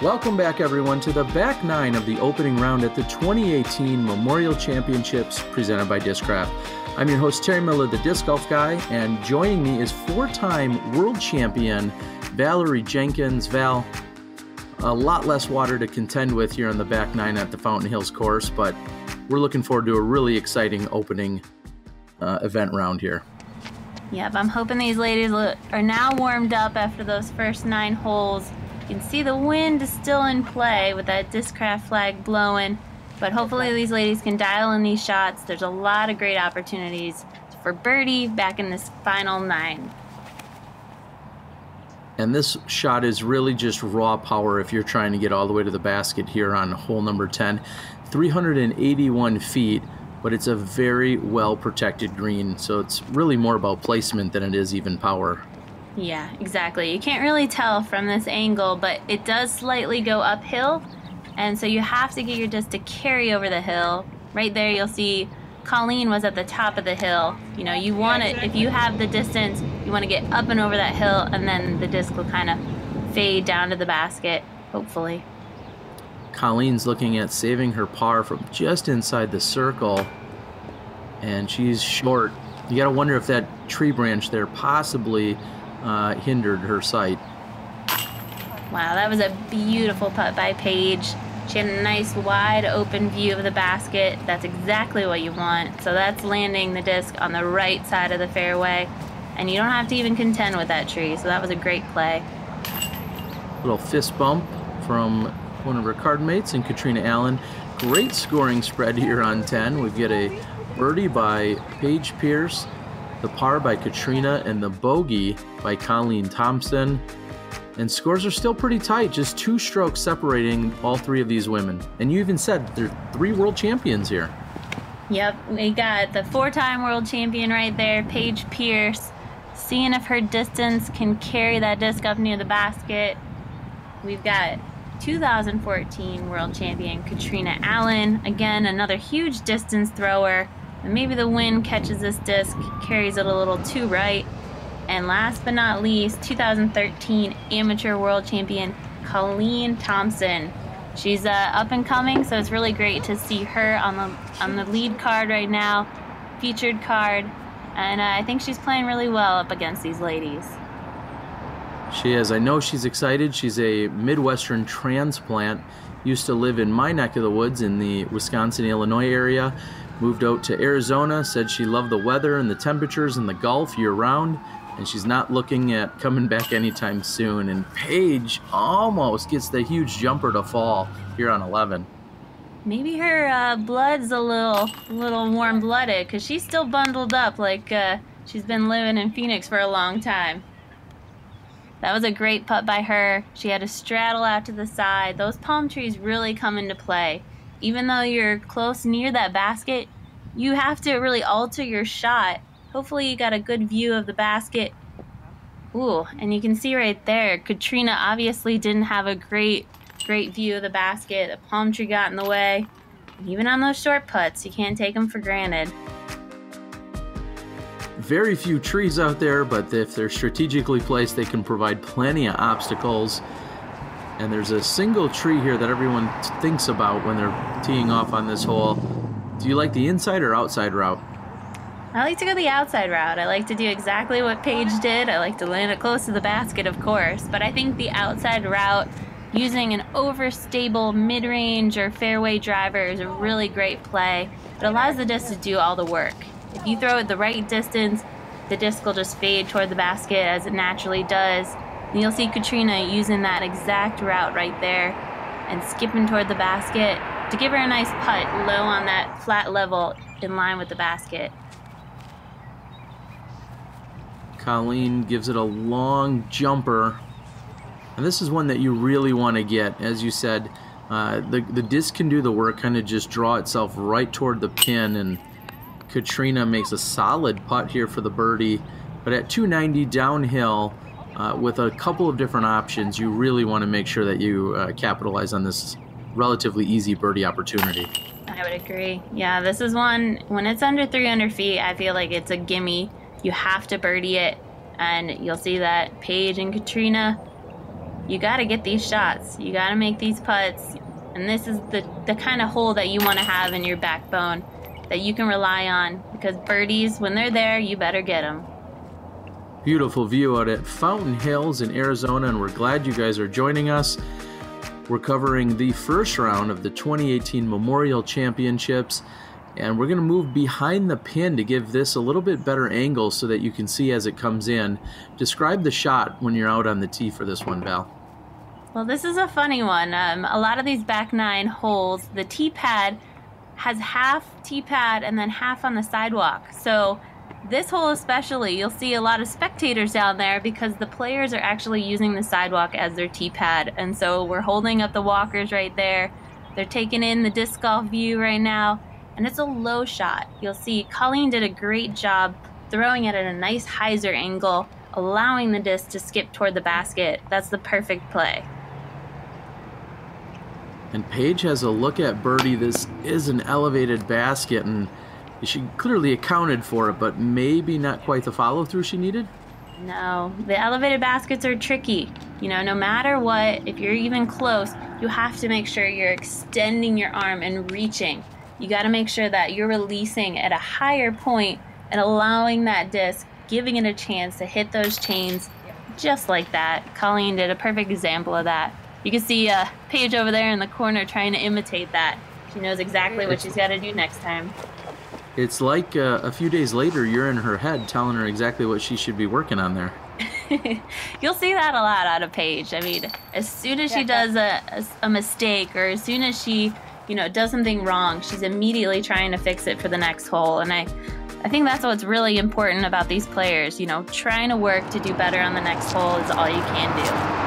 Welcome back, everyone, to the back nine of the opening round at the 2018 Memorial Championships presented by Discraft. I'm your host, Terry Miller, the Disc Golf Guy, and joining me is four-time world champion Valerie Jenkins. Val, a lot less water to contend with here on the back nine at the Fountain Hills course, but we're looking forward to a really exciting opening event round here. Yep, I'm hoping these ladies are now warmed up after those first 9 holes. You can see the wind is still in play with that Discraft flag blowing, but hopefully these ladies can dial in these shots. There's a lot of great opportunities for birdie back in this final 9. And this shot is really just raw power if you're trying to get all the way to the basket here on hole number 10. 381 feet, but it's a very well protected green, so it's really more about placement than it is even power. Yeah, exactly. You can't really tell from this angle, but it does slightly go uphill, and so you have to get your disc to carry over the hill. Right there you'll see Colleen was at the top of the hill. You know, you want it, if you have the distance, you want to get up and over that hill, and then the disc will kind of fade down to the basket, hopefully. Colleen's looking at saving her par from just inside the circle, and she's short. You got to wonder if that tree branch there possibly hindered her sight. Wow, that was a beautiful putt by Paige. She had a nice wide open view of the basket. That's exactly what you want. So that's landing the disc on the right side of the fairway, and you don't have to even contend with that tree. So that was a great play. Little fist bump from one of her card mates and Catrina Allen. Great scoring spread here on 10. We've got a birdie by Paige Pierce, the par by Catrina, and the bogey by Colleen Thompson. And scores are still pretty tight, just 2 strokes separating all 3 of these women. And you even said there are 3 world champions here. Yep, we got the 4-time world champion right there, Paige Pierce, seeing if her distance can carry that disc up near the basket. We've got 2014 world champion Catrina Allen, again another huge distance thrower, and maybe the wind catches this disc, carries it a little too right. And last but not least, 2013 amateur world champion Colleen Thompson. She's up and coming, so it's really great to see her on the lead card right now, featured card, and I think she's playing really well up against these ladies. She is. I know she's excited. She's a Midwestern transplant. Used to live in my neck of the woods in the Wisconsin-Illinois area. Moved out to Arizona. Said she loved the weather and the temperatures in the Gulf year-round. And she's not looking at coming back anytime soon. And Paige almost gets the huge jumper to fall here on 11. Maybe her blood's a little warm-blooded, because she's still bundled up like she's been living in Phoenix for a long time. That was a great putt by her. She had to straddle out to the side. Those palm trees really come into play. Even though you're close near that basket, you have to really alter your shot. Hopefully you got a good view of the basket. Ooh, and you can see right there, Catrina obviously didn't have a great view of the basket. A palm tree got in the way. And even on those short putts, you can't take them for granted. Very few trees out there, but if they're strategically placed, they can provide plenty of obstacles. And there's a single tree here that everyone thinks about when they're teeing off on this hole. Do you like the inside or outside route? I like to go the outside route. I like to do exactly what Paige did. I like to land it close to the basket, of course, but I think the outside route, using an overstable mid-range or fairway driver, is a really great play. It allows the disc to do all the work. If you throw it the right distance, the disc will just fade toward the basket as it naturally does. And you'll see Catrina using that exact route right there and skipping toward the basket to give her a nice putt low on that flat level in line with the basket. Colleen gives it a long jumper. And this is one that you really want to get. As you said, the disc can do the work, kind of just draw itself right toward the pin, and Catrina makes a solid putt here for the birdie, but at 290 downhill with a couple of different options, you really want to make sure that you capitalize on this relatively easy birdie opportunity. I would agree. Yeah, this is one, when it's under 300 feet, I feel like it's a gimme. You have to birdie it, and you'll see that Paige and Catrina You got to get these shots. You got to make these putts. And this is the kind of hole that you want to have in your backbone that you can rely on, because birdies, when they're there, you better get them. Beautiful view out at Fountain Hills in Arizona, and we're glad you guys are joining us. We're covering the first round of the 2018 Memorial Championships, and we're going to move behind the pin to give this a little bit better angle so that you can see as it comes in. Describe the shot when you're out on the tee for this one, Val. Well, this is a funny one. A lot of these back 9 holes, the tee pad has half tee pad and then half on the sidewalk. So this hole especially, you'll see a lot of spectators down there because the players are actually using the sidewalk as their tee pad. And so we're holding up the walkers right there. They're taking in the disc golf view right now, and it's a low shot. You'll see Colleen did a great job throwing it at a nice hyzer angle, allowing the disc to skip toward the basket. That's the perfect play. And Paige has a look at birdie. This is an elevated basket, and she clearly accounted for it, but maybe not quite the follow-through she needed? No, the elevated baskets are tricky. You know, no matter what, if you're even close, you have to make sure you're extending your arm and reaching. You got to make sure that you're releasing at a higher point and allowing that disc, giving it a chance to hit those chains just like that. Colleen did a perfect example of that. You can see Paige over there in the corner trying to imitate that. She knows exactly what she's got to do next time. It's like a few days later, you're in her head telling her exactly what she should be working on there. You'll see that a lot out of Paige. I mean, as soon as she does a mistake, or as soon as she, you know, does something wrong, she's immediately trying to fix it for the next hole. And I think that's what's really important about these players. You know, trying to work to do better on the next hole is all you can do.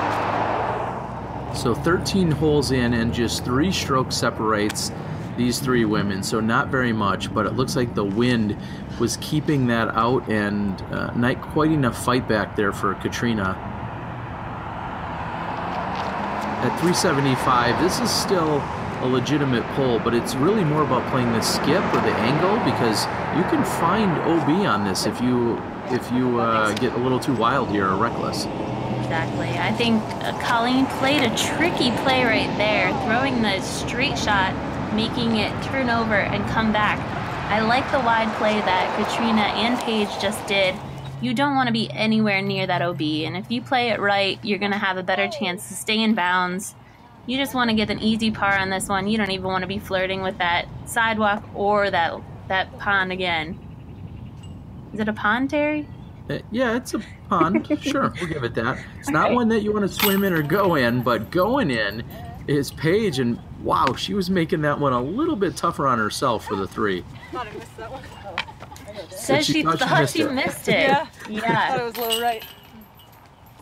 So 13 holes in, and just 3 strokes separates these 3 women, so not very much, but it looks like the wind was keeping that out, and not quite enough fight back there for Catrina. At 375, this is still a legitimate pull, but it's really more about playing the skip or the angle, because you can find OB on this if you get a little too wild here or reckless. Exactly. I think Colleen played a tricky play right there, throwing the straight shot, making it turn over and come back. I like the wide play that Catrina and Paige just did. You don't want to be anywhere near that OB, and if you play it right, you're going to have a better chance to stay in bounds. You just want to get an easy par on this one. You don't even want to be flirting with that sidewalk or that pond again. Is it a pond, Terry? Yeah, it's a pond. Sure, we'll give it that. It's not one that you want to swim in or go in, but going in is Paige, and wow, she was making that one a little bit tougher on herself for the 3. I thought I missed that one. Says she thought she missed it. Yeah. Yeah. I thought it was a little right.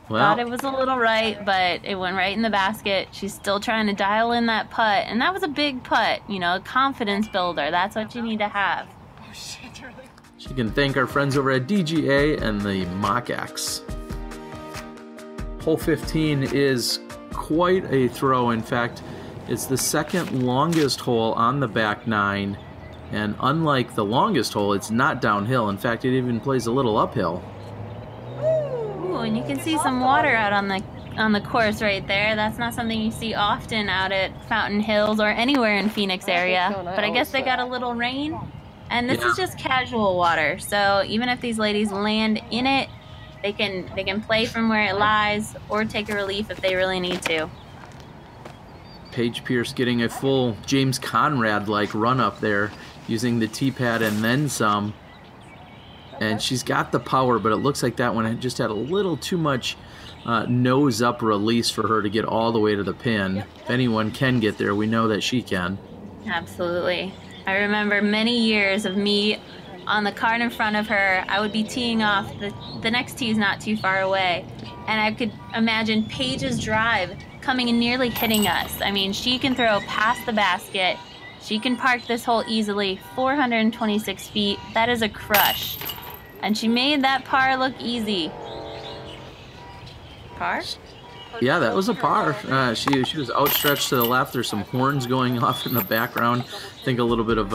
Well, Thought it was a little right, but it went right in the basket. She's still trying to dial in that putt, and that was a big putt. You know, a confidence builder. That's what you need to have. Oh shit, really? she can thank our friends over at DGA and the Mock-X. Hole 15 is quite a throw. In fact, it's the second longest hole on the back 9, and unlike the longest hole, it's not downhill. In fact, it even plays a little uphill. Ooh, and you can see some water out on the course right there. That's not something you see often out at Fountain Hills or anywhere in Phoenix area. But I guess they got a little rain, and this is just casual water. So even if these ladies land in it, they can play from where it lies or take a relief if they really need to. Paige Pierce getting a full James Conrad-like run up there, using the tee pad and then some. And she's got the power, but it looks like that one just had a little too much nose-up release for her to get all the way to the pin. If anyone can get there, we know that she can. Absolutely. I remember many years of me on the cart in front of her. I would be teeing off. The next tee is not too far away. And I could imagine Paige's drive coming and nearly hitting us. I mean, she can throw past the basket. She can park this hole easily, 426 feet. That is a crush. And she made that par look easy. Par? Yeah, that was a par. She was outstretched to the left. There's some horns going off in the background. I think a little bit of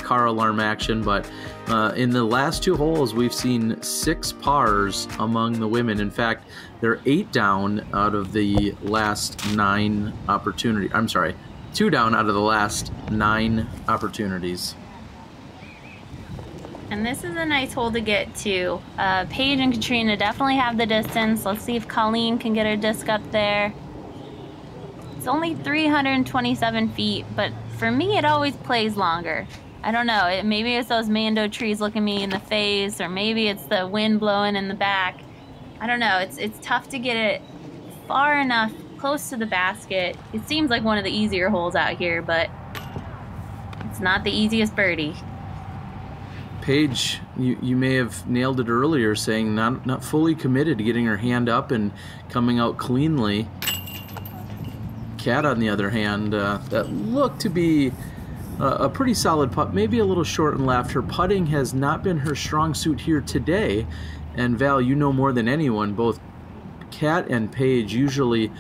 car alarm action. But in the last 2 holes, we've seen 6 pars among the women. In fact, they're 8 down out of the last 9 opportunities. I'm sorry, 2 down out of the last 9 opportunities. And this is a nice hole to get to. Paige and Catrina definitely have the distance. Let's see if Colleen can get her disc up there. It's only 327 feet, but for me it always plays longer. I don't know, maybe it's those Mando trees looking me in the face, or maybe it's the wind blowing in the back. I don't know, it's tough to get it far enough close to the basket. It seems like one of the easier holes out here, but it's not the easiest birdie. Paige, you may have nailed it earlier, saying not fully committed to getting her hand up and coming out cleanly. Cat, on the other hand, that looked to be a pretty solid putt, maybe a little short and left. Her putting has not been her strong suit here today. And Val, you know more than anyone, both Cat and Paige usually,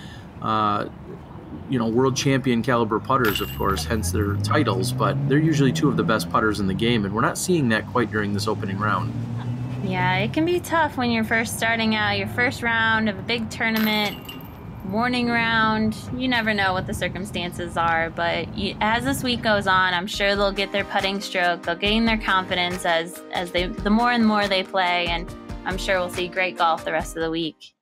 world champion caliber putters, of course, hence their titles, but they're usually 2 of the best putters in the game, and we're not seeing that quite during this opening round. Yeah, it can be tough when you're first starting out, your first round of a big tournament, morning round. You never know what the circumstances are, but as this week goes on, I'm sure they'll get their putting stroke, they'll gain their confidence as the more and more they play, and I'm sure we'll see great golf the rest of the week.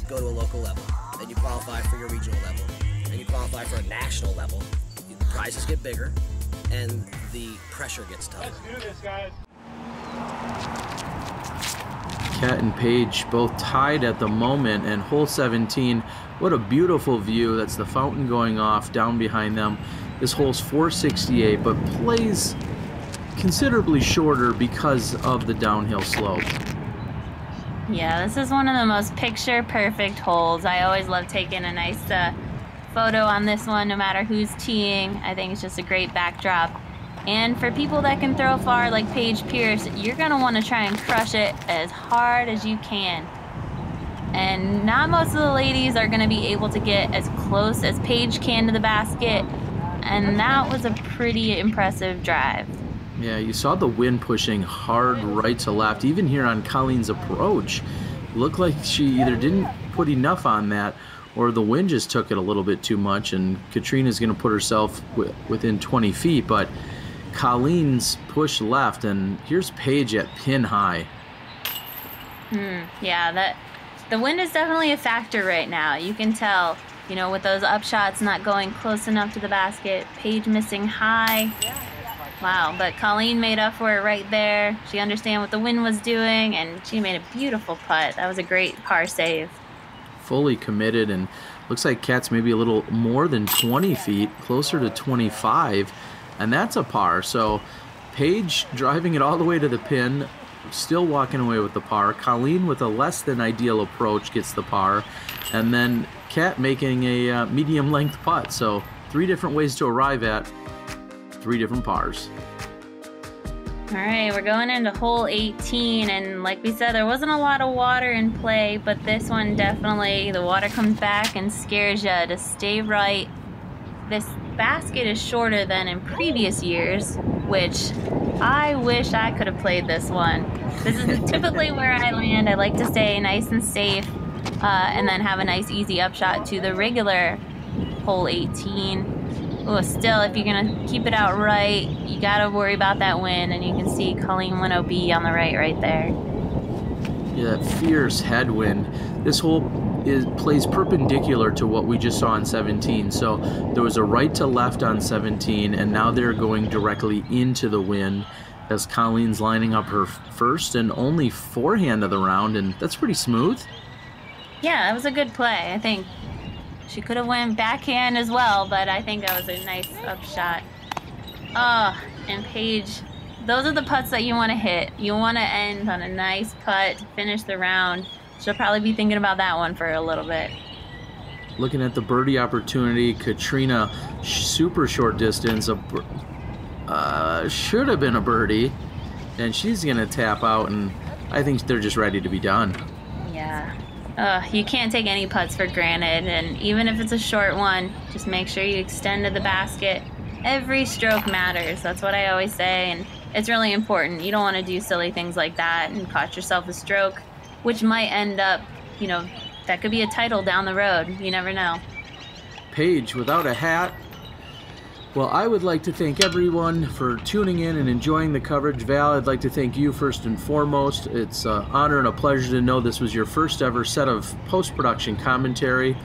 Go to a local level, then you qualify for your regional level, then you qualify for a national level. The prizes get bigger, and the pressure gets tougher. Let's do this, guys. Cat and Paige both tied at the moment, and hole 17, what a beautiful view. That's the fountain going off down behind them. This hole's 468, but plays considerably shorter because of the downhill slope. Yeah, this is one of the most picture-perfect holes. I always love taking a nice photo on this one, no matter who's teeing. I think it's just a great backdrop. And for people that can throw far like Paige Pierce, you're going to want to try and crush it as hard as you can. And not most of the ladies are going to be able to get as close as Paige can to the basket. And that was a pretty impressive drive. Yeah, you saw the wind pushing hard right to left. Even here on Colleen's approach, looked like she either didn't put enough on that or the wind just took it a little bit too much, and Catrina's going to put herself within 20 feet, but Colleen's pushed left, and here's Paige at pin high. Yeah, the wind is definitely a factor right now. You can tell, with those up shots not going close enough to the basket, Paige missing high. Wow, but Colleen made up for it right there. She understood what the wind was doing, and she made a beautiful putt. That was a great par save. Fully committed, and looks like Cat's maybe a little more than 20 feet, closer to 25, and that's a par. So Paige driving it all the way to the pin, still walking away with the par. Colleen with a less than ideal approach gets the par, and then Cat making a medium length putt. So 3 different ways to arrive at 3 different pars. All right, we're going into hole 18, and like we said, there wasn't a lot of water in play, but this one definitely, the water comes back and scares you to stay right. This basket is shorter than in previous years, which I wish I could have played this one. This is typically where I land. I like to stay nice and safe, and then have a nice easy upshot to the regular hole 18. Oh, still, if you're going to keep it out right, you got to worry about that wind, and you can see Colleen 10B on the right there. Yeah, that fierce headwind. This hole plays perpendicular to what we just saw on 17. So there was a right to left on 17, and now they're going directly into the wind as Colleen's lining up her first and only forehand of the round, and that's pretty smooth. Yeah, that was a good play, I think. She could have went backhand as well, but I think that was a nice upshot. Oh, and Paige, those are the putts that you want to hit. You want to end on a nice putt to finish the round. She'll probably be thinking about that one for a little bit. Looking at the birdie opportunity, Catrina, super short distance, should have been a birdie, and she's going to tap out, and I think they're just ready to be done. Yeah. You can't take any putts for granted, and even if it's a short one, just make sure you extend to the basket. Every stroke matters. That's what I always say, and it's really important. You don't want to do silly things like that and cost yourself a stroke, which might end up, you know, that could be a title down the road. You never know. Paige, without a hat. Well, I would like to thank everyone for tuning in and enjoying the coverage. Val, I'd like to thank you first and foremost. It's an honor and a pleasure to know this was your first ever set of post-production commentary.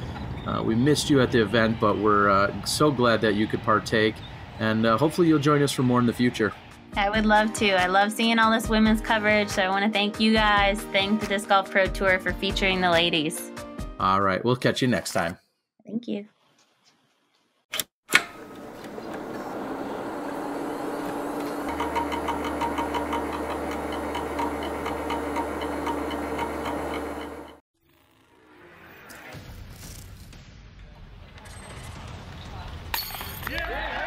We missed you at the event, but we're so glad that you could partake, and hopefully you'll join us for more in the future. I would love to. I love seeing all this women's coverage, so I want to thank you guys, thank the Disc Golf Pro Tour for featuring the ladies. All right, we'll catch you next time. Thank you. Yeah!